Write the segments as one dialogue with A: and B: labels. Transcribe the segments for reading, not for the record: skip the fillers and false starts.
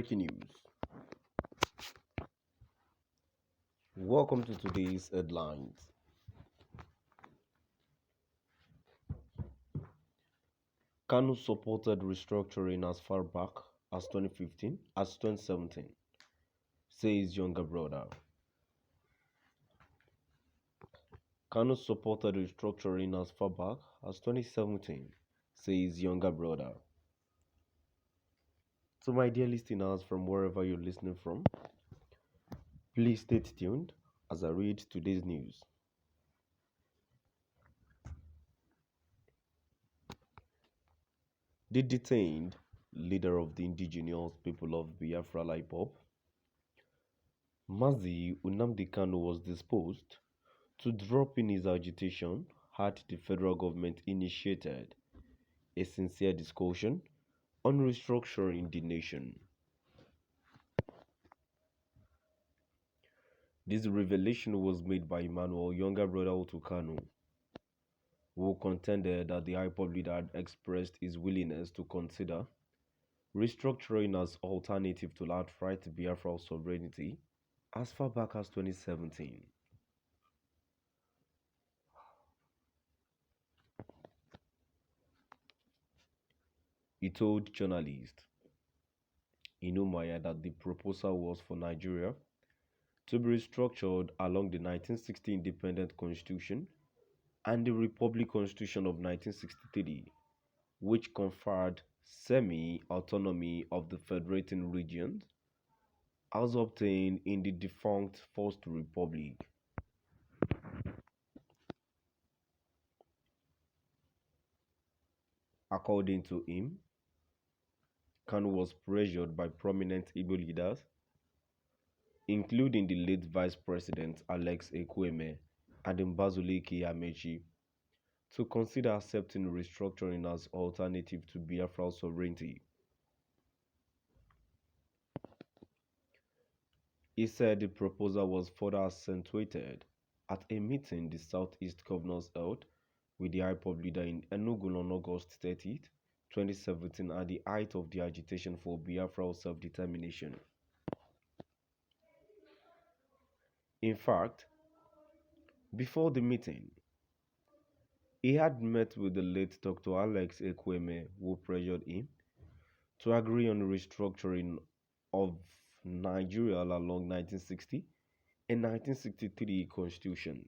A: Breaking news. Welcome to today's headlines. Kanu supported restructuring as far back as 2017, says younger brother. Kanu supported restructuring as far back as 2017, says younger brother. So, my dear listeners, from wherever you're listening from, please stay tuned as I read today's news. The detained leader of the indigenous people of Biafra IPOB, Mazi Nnamdi Kanu, was disposed to drop in his agitation had the federal government initiated a sincere discussion on restructuring the nation. This revelation was made by Emmanuel, younger brother to Kanu, who contended that the IPOB leader had expressed his willingness to consider restructuring as alternative to outright Biafra sovereignty as far back as 2017. He told journalist Inumaya that the proposal was for Nigeria to be restructured along the 1960 Independent Constitution and the Republic Constitution of 1963, which conferred semi-autonomy of the federating regions as obtained in the defunct First Republic. According to him, Kanu was pressured by prominent Igbo leaders, including the late Vice President Alex Ekwueme and Mbazulike Amechi, to consider accepting restructuring as alternative to Biafra sovereignty. He said the proposal was further accentuated at a meeting the Southeast governors held with the IPOB leader in Enugu on August 30, 2017, at the height of the agitation for Biafra self-determination. In fact, before the meeting, he had met with the late Dr. Alex Ekwueme, who pressured him to agree on restructuring of Nigeria along 1960 and 1963 constitutions.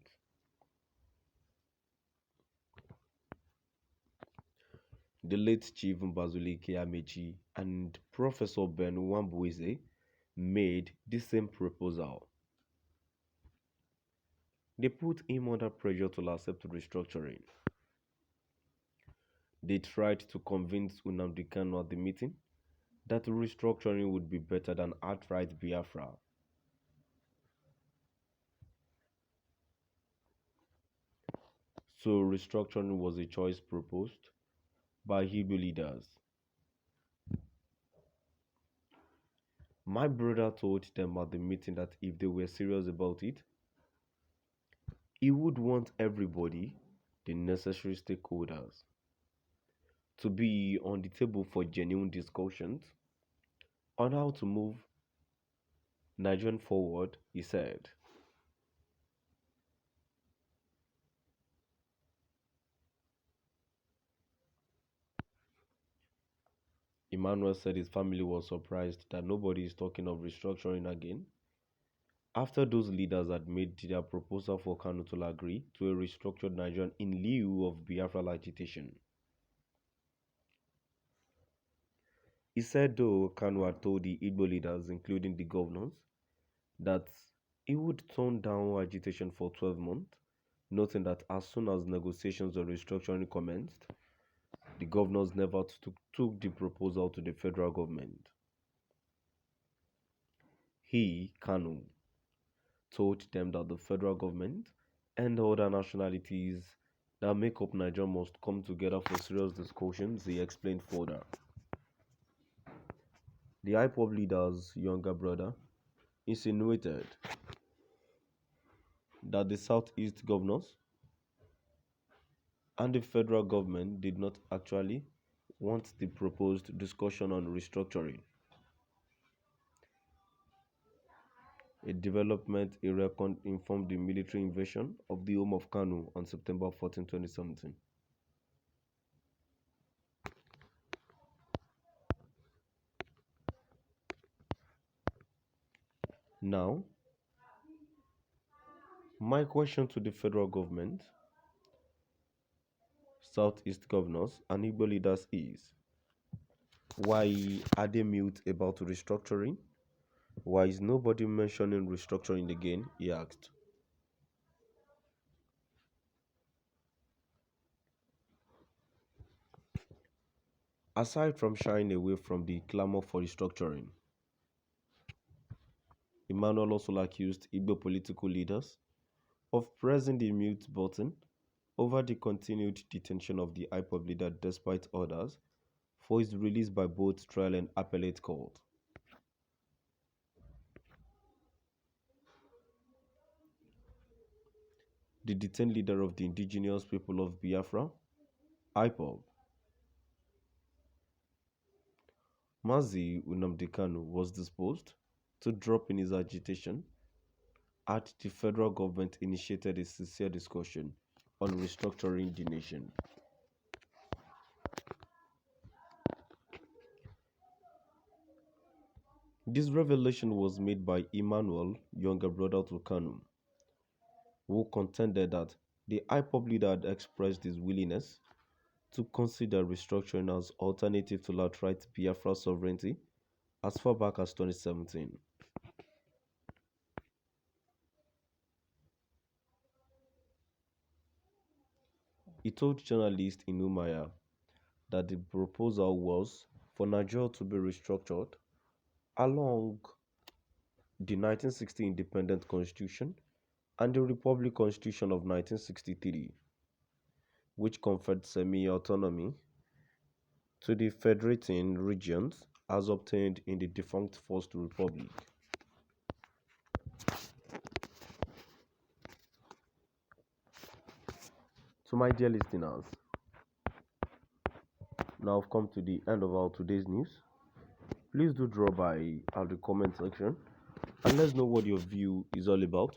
A: The late Chief Mbazulike Amechi and Professor Ben Wambueze made the same proposal. They put him under pressure to accept restructuring. They tried to convince Nnamdi Kanu at the meeting that restructuring would be better than outright Biafra. So restructuring was a choice proposed by Igbo leaders. My brother told them at the meeting that if they were serious about it, he would want everybody, the necessary stakeholders, to be on the table for genuine discussions on how to move Nigeria forward, he said. Emmanuel said his family was surprised that nobody is talking of restructuring again after those leaders had made their proposal for Kanu to agree to a restructured Nigeria in lieu of Biafra agitation. He said though Kanu had told the Igbo leaders, including the governors, that he would tone down agitation for 12 months, noting that as soon as negotiations on restructuring commenced, the governors never took the proposal to the federal government. He, Kanu, told them that the federal government and other nationalities that make up Nigeria must come together for serious discussions, he explained further. The IPOB leader's younger brother insinuated that the Southeast governors and the federal government did not actually want the proposed discussion on restructuring. A development area informed the military invasion of the home of Kanu on September 14, 2017. Now, my question to the federal government, Southeast governors, and Igbo leaders is, why are they mute about restructuring? Why is nobody mentioning restructuring again? He asked. Aside from shying away from the clamor for restructuring, Emmanuel also accused Igbo political leaders of pressing the mute button over the continued detention of the IPOB leader despite orders for his release by both trial and appellate court. The detained leader of the indigenous people of Biafra, IPOB, Mazi Nnamdi Kanu, was disposed to drop in his agitation at the federal government initiated a sincere discussion on restructuring the nation. This revelation was made by Emmanuel, younger brother to Kanu, who contended that the IPOB leader had expressed his willingness to consider restructuring as alternative to outright Biafra sovereignty as far back as 2017. He told journalist Inumaya that the proposal was for Nigeria to be restructured along the 1960 Independent Constitution and the Republic Constitution of 1963, which conferred semi-autonomy to the federating regions as obtained in the defunct First Republic. So my dear listeners, now I've come to the end of our today's news. Please do drop by at the comment section and let's know what your view is all about.